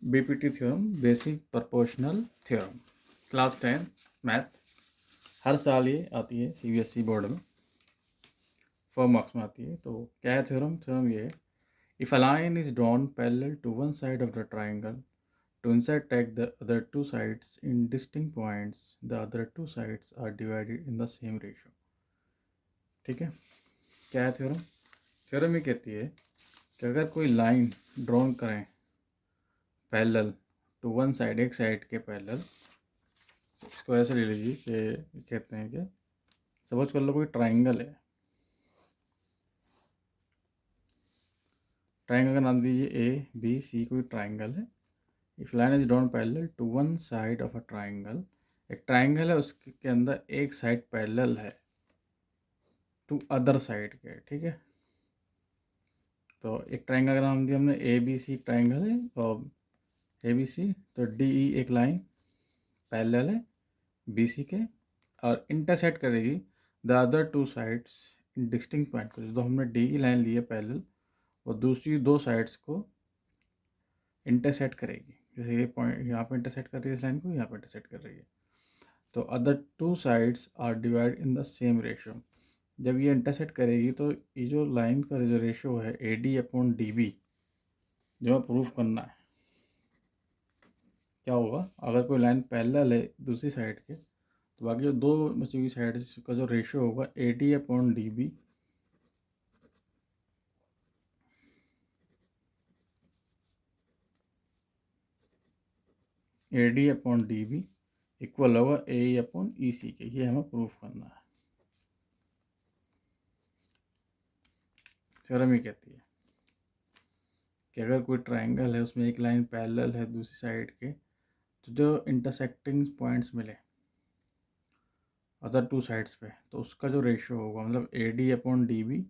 BPT theorem, basic proportional theorem, class 10 math. हर साल ये आती है सीबीएसई बोर्ड में, 4 मार्क्स में आती है। तो क्या है थ्योरम? थ्योरम ये है, if a line is drawn parallel to one side of the triangle to intersect the other two sides in distinct points, the other two sides are divided in the same ratio। ठीक है, क्या है theorem? Theorem ये कहती है कि अगर कोई लाइन ड्रॉन करें पैरेलल टू वन साइड, एक साइड के पैरेलल, इसको ऐसे ले लीजिए कि कहते हैं कि सपोज कर लो कोई ट्राइंगल है, ट्राइंगल का नाम दीजिए ए बी सी, कोई ट्राइंगल है। If line is drawn parallel to one side of a triangle, एक ट्राइंगल है, उसके अंदर एक साइड पैरेलल है टू अदर साइड के। ठीक है, तो एक ट्राइंगल का नाम दिया हमने ए बी सी, ट्राइंगल है और ए बी सी, तो डी ई एक लाइन पैरेलल है बी सी के और इंटरसेक्ट करेगी the other two sides in distinct point को। जो हमने डी की लाइन ली है पैरेलल, वो दूसरी दो साइड्स को इंटरसेक्ट करेगी। जैसे ये पॉइंट यहाँ पे इंटरसेक्ट कर रही है इस लाइन को, यहाँ पे इंटरसेक्ट कर रही है, तो other two sides are divide in the same ratio. जब ये इंटरसेक्ट करेगी तो ये जो लाइन का जो रेशियो है A D upon D B, जो प्रूफ करना है, क्या होगा? अगर कोई लाइन पैरेलल है दूसरी साइड के, तो बाकी जो दो बची हुई साइड का जो रेशियो होगा A D upon D B, A D upon D B equal होगा ए अपॉन ई सी के। ये हमें प्रूफ करना है। थ्योरम ये कहती है कि अगर कोई ट्राइंगल है, उसमें एक लाइन पैरेलल है दूसरी साइड के, तो जो इंटरसेक्टिंग पॉइंट्स मिले अदर टू साइड्स पे, तो उसका जो रेशियो होगा, मतलब A D upon D B,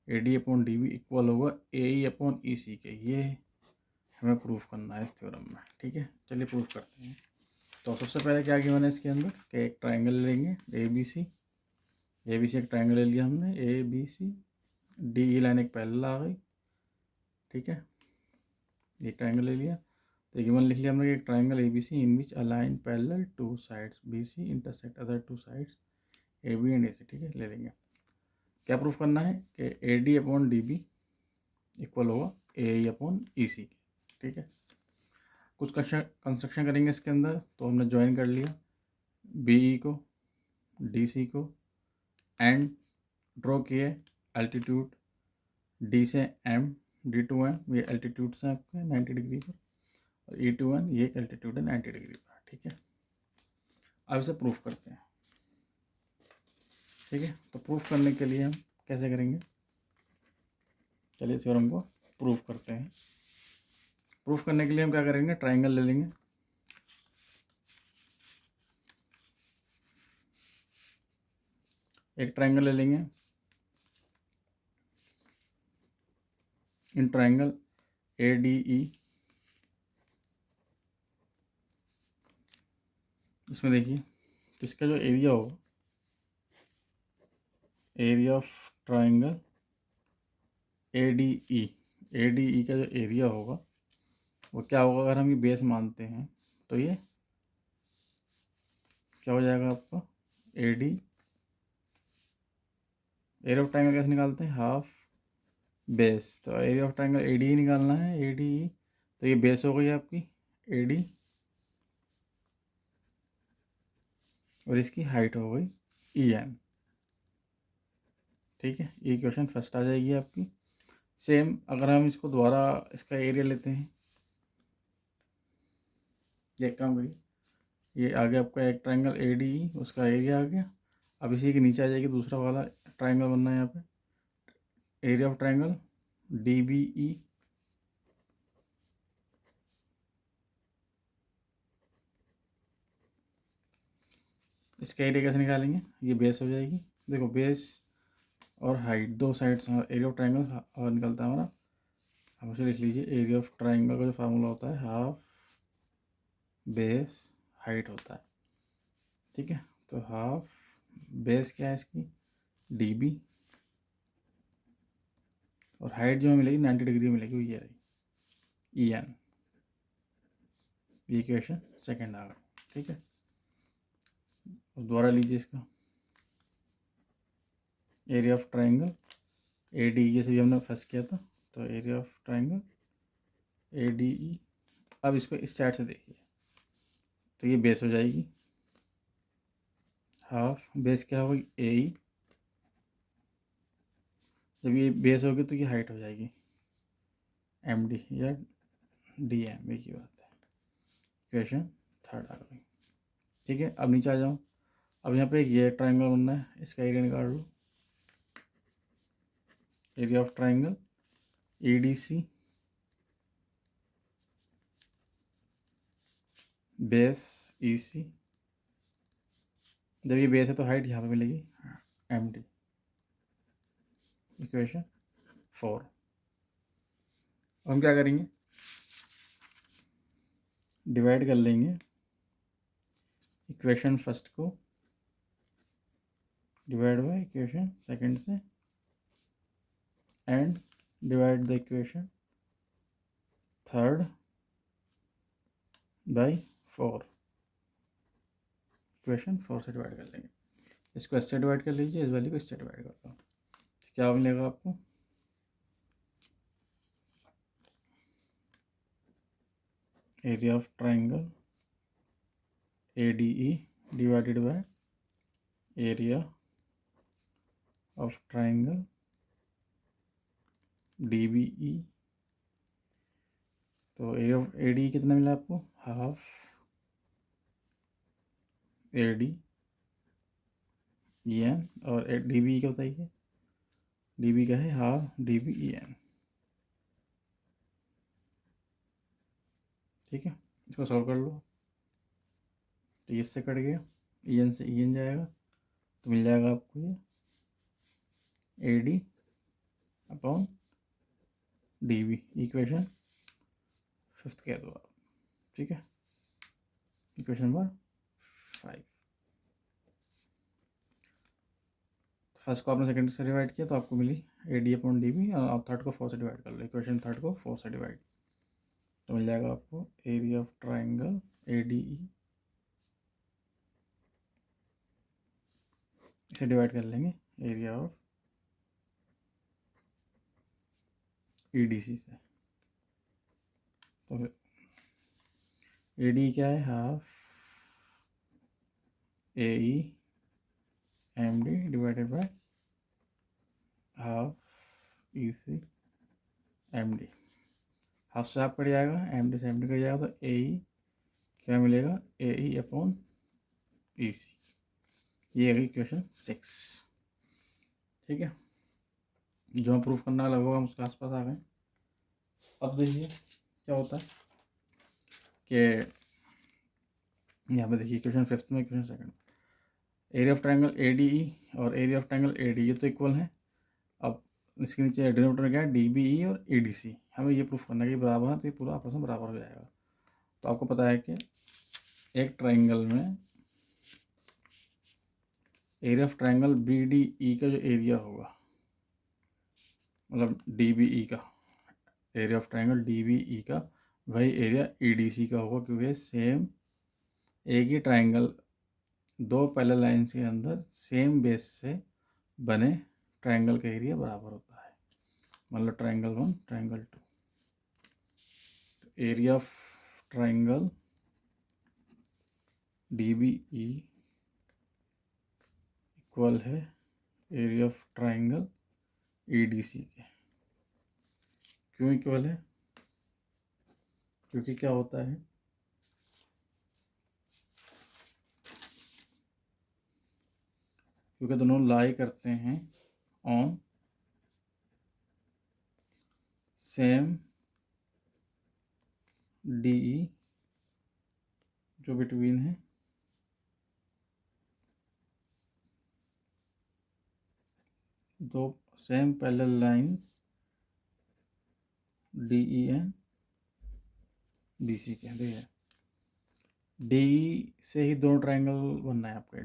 A D upon D B equal होगा ए ई अपॉन ई सी के। ये हमें प्रूफ करना है इस थ्योरम में। ठीक है, चलिए प्रूफ करते हैं। तो सबसे पहले क्या गिवन है इसके अंदर कि एक ट्राइंगल लेंगे ए बी सी एक ट्राइंगल ले लिया हमने A B C, D E line एक पैरेलल आ गई। ठीक है, एक ट्राइंगल ले लिया, तो गिवन लिख लिया हमने कि एक triangle A B C in which a line parallel to sides B C intersect other two sides A B and A C. ठीक है, ले लेंगे। क्या प्रूफ करना है कि A D upon D B equal होगा ए अपॉन ई सी। ठीक है, कुछ कंस्ट्रक्शन करेंगे इसके अंदर। तो हमने ज्वाइन कर लिया बी ई को डी सी को एंड ड्रॉ किए एल्टीट्यूड डी से एम, डी टू एम ये एल्टीट्यूड से आपके 90 डिग्री पर, और ई टू एन ये एल्टीट्यूड है 90 डिग्री पर। ठीक है, अब इसे प्रूफ करते हैं। ठीक है, तो प्रूफ करने के लिए हम कैसे करेंगे? चलिए थ्योरम को प्रूफ करते हैं। प्रूफ करने के लिए हम क्या करेंगे? ट्राइंगल ले लेंगे। एक ट्राइंगल ले लेंगे। इन ट्राइंगल ए डी ई, इसमें देखिए, तो इसका जो एरिया होगा, area of triangle A D E का जो एरिया होगा वो क्या होगा? अगर हम ये बेस मानते हैं तो ये क्या हो जाएगा आपका? A D, area of triangle कैसे निकालते हैं? Half base. तो area of triangle A D ही निकालना है, ए डी ई, तो ये बेस हो गई आपकी ए डी और इसकी हाइट हो गई ई एन। ठीक है, ये क्वेश्चन फर्स्ट आ जाएगी आपकी। सेम अगर हम इसको दोबारा इसका एरिया लेते हैं, ये काम करिए, ये आ गया आपका एक ट्राइंगल ए डी ई, उसका एरिया आ गया। अब इसी के नीचे आ जाएगी दूसरा वाला ट्राइंगल बनना है यहाँ पे, area of triangle D B E, इसका एरिया कैसे निकालेंगे? ये बेस हो जाएगी। देखो बेस और हाइट दो साइड्स, एरिया ऑफ ट्राइंगल और निकलता है हमारा। अब उसे लिख लीजिए, एरिया ऑफ ट्राइंगल का जो फार्मूला होता है हाफ बेस हाइट होता है। ठीक है, तो हाफ बेस क्या है इसकी? डी बी, और हाइट जो मिलेगी 90 डिग्री मिलेगी, वो ये रही ई एन। ये इक्वेशन सेकंड आ गई, ठीक है। अब दोबारा लीजिए इसका area of triangle A D ई से भी हमने फर्स्ट किया था, तो area of triangle A D ई। अब इसको इस साइड से देखिए, तो ये बेस हो जाएगी, हाफ बेस क्या होगी ए ई, जब ये बेस होगी तो ये हाइट हो जाएगी एम डी या डी एम, एक ही बात है। इक्वेशन थर्ड आ गई, ठीक है। अब नीचे आ जाओ, अब यहाँ पे ये ट्राइंगल बनना है, इसका एरिया निकाल लो, area of triangle A D C base E C, जब ये बेस है तो हाइट यहाँ पे मिलेगी एम डी, इक्वेशन 4। हम क्या करेंगे, डिवाइड कर लेंगे इक्वेशन फर्स्ट को डिवाइड बाय इक्वेशन सेकंड से, and divide the equation third by 4, equation 4 से डिवाइड कर लेंगे। इसको इससे डिवाइड कर लीजिए, इस वैल्यू को इससे डिवाइड कर लो, क्या मिलेगा आपको, area of triangle A D E divided by area of triangle D B E. तो एरिया ऑफ ए डी कितना मिला आपको, half A D E N, और डी बी क्या बताइए, डी बी का है half D B E N, ठीक है। इसको सॉल्व कर लो, तो ये इससे कट गया, ई एन से ई एन जाएगा, तो मिल जाएगा आपको ये A D upon D B, equation fifth कह दो आप, ठीक है, इक्वेशन नंबर 5। फर्स्ट को आपने सेकंड से डिवाइड किया तो आपको मिली A D upon D B, और आप थर्ड को 4 से डिवाइड कर लो, इक्वेशन थर्ड को 4 से डिवाइड, तो मिल जाएगा आपको area of triangle A D E, इसे डिवाइड कर लेंगे area of E D C से, तो फिर ए डी क्या है, half A E M D divided by half E C M D, half से हाफ कट जाएगा, एम डी से एम डी कट जाएगा, तो ए ई क्या मिलेगा, ए ई अपॉन ई सी, ये है इक्वेशन 6, ठीक है। जो हम प्रूफ करना लगभग हम उसके आसपास आ गए। अब देखिए क्या होता है कि यहाँ पे देखिए इक्वेशन फिफ्थ में equation second, area of triangle A D E और area of triangle A D ये तो इक्वल है। अब इसके नीचे डिनोमिनेटर क्या है, डी बी ई और ए डी सी, हमें ये प्रूफ करना है कि बराबर है, तो ये पूरा आपस में बराबर हो जाएगा। तो आपको पता है कि एक ट्राइंगल में area of triangle B D E का जो एरिया होगा, मतलब डी बी ई का area of triangle D B E का, वही एरिया ई डी सी का होगा, क्योंकि सेम एक ही ट्राइंगल दो पैरेलल लाइन्स के अंदर सेम बेस से बने ट्राइंगल का एरिया बराबर होता है, मतलब ट्राइंगल 1 ट्राइंगल 2, तो area of triangle D B E equal है area of triangle E D C के। क्यों इक्वल है, क्योंकि क्या होता है, क्योंकि दोनों लाई करते हैं ऑन सेम डी ई जो बिटवीन है दो same parallel lines D E and B C के। देखिए डी से ही दोनों ट्राइंगल बनना है आपके,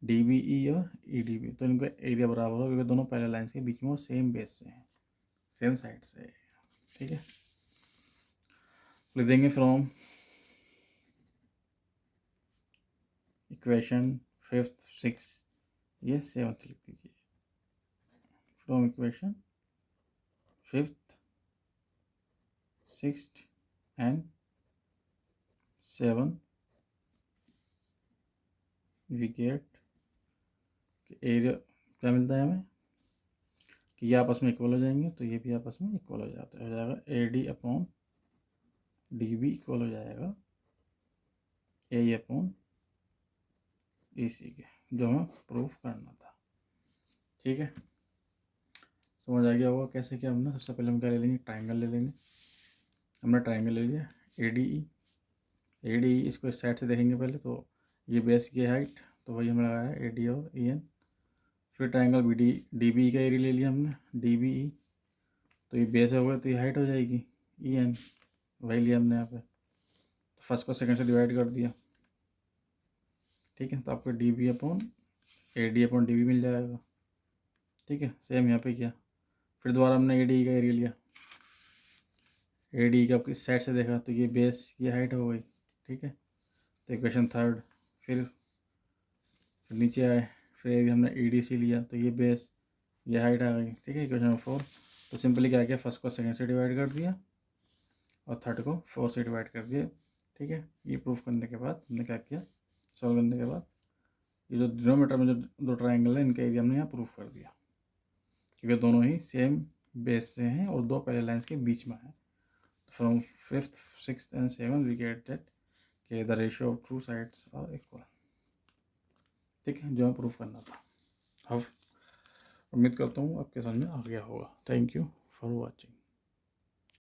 डी बी ई और ई डी बी, तो इनका एरिया बराबर हो, क्योंकि दोनों पैरेलल लाइंस के बीच में वो सेम बेस से हैं, सेम साइड से, ठीक है। लिख देंगे फ्रॉम इक्वेशन फिफ्थ सिक्स ये सेवन्थ लिख दीजिए। From equation fifth sixth and seven we get area क्या मिलता है हमें कि ये आपस में इक्वल हो जाएंगे, तो ये भी आपस में इक्वल हो जाएगा A D upon D B equal हो जाएगा ए अपॉन ई सी के, जो हमें प्रूफ करना था। ठीक है, समझ आ गया होगा कैसे क्या हमने। सबसे पहले हम क्या ले लेंगे, ट्राइंगल ले लेंगे। हमने ट्राइंगल ले लिया ए डी ई, इसको इस साइड से देखेंगे पहले, तो ये बेस की हाइट, तो वही हमें लगाया ए डी और ई एन। फिर ट्राइंगल बी डी बी का एरिया ले लिया हमने डी बी ई, तो ये बेस हो गया तो ये हाइट हो जाएगी ई एन, वही लिया हमने यहाँ पे। तो फर्स्ट को सेकंड से डिवाइड कर दिया। ठीक है, तो आपको D B upon A D upon D B मिल जाएगा। ठीक है, सेम यहाँ पे किया। फिर दोबारा हमने ए डी का एरिया लिया, ए डी का इस साइड से देखा तो ये बेस की हाइट हो गई। ठीक है, तो इक्वेशन थर्ड। फिर नीचे आए, फिर हमने ई डी सी लिया, तो ये बेस ये हाइट आ गई। ठीक है, इक्वेशन नंबर फोर। तो सिंपली क्या किया, फर्स्ट को सेकंड से डिवाइड कर दिया और थर्ड को फोर से डिवाइड कर दिया। ठीक है, ये प्रूफ करने के बाद हमने क्या किया, सॉल्व करने के बाद ये जो डिनोमीटर में जो दो ट्राइंगल है इनका एरिया हमने यहाँ प्रूफ कर दिया, क्योंकि दोनों ही सेम बेस से हैं और दो पहले लाइन्स के बीच में है। From fifth sixth and seven we get that कि the ratio of two sides are equal. ठीक है, जो हमें प्रूफ करना था। अब उम्मीद करता हूँ आपके समझ में आ गया होगा। Thank you for watching.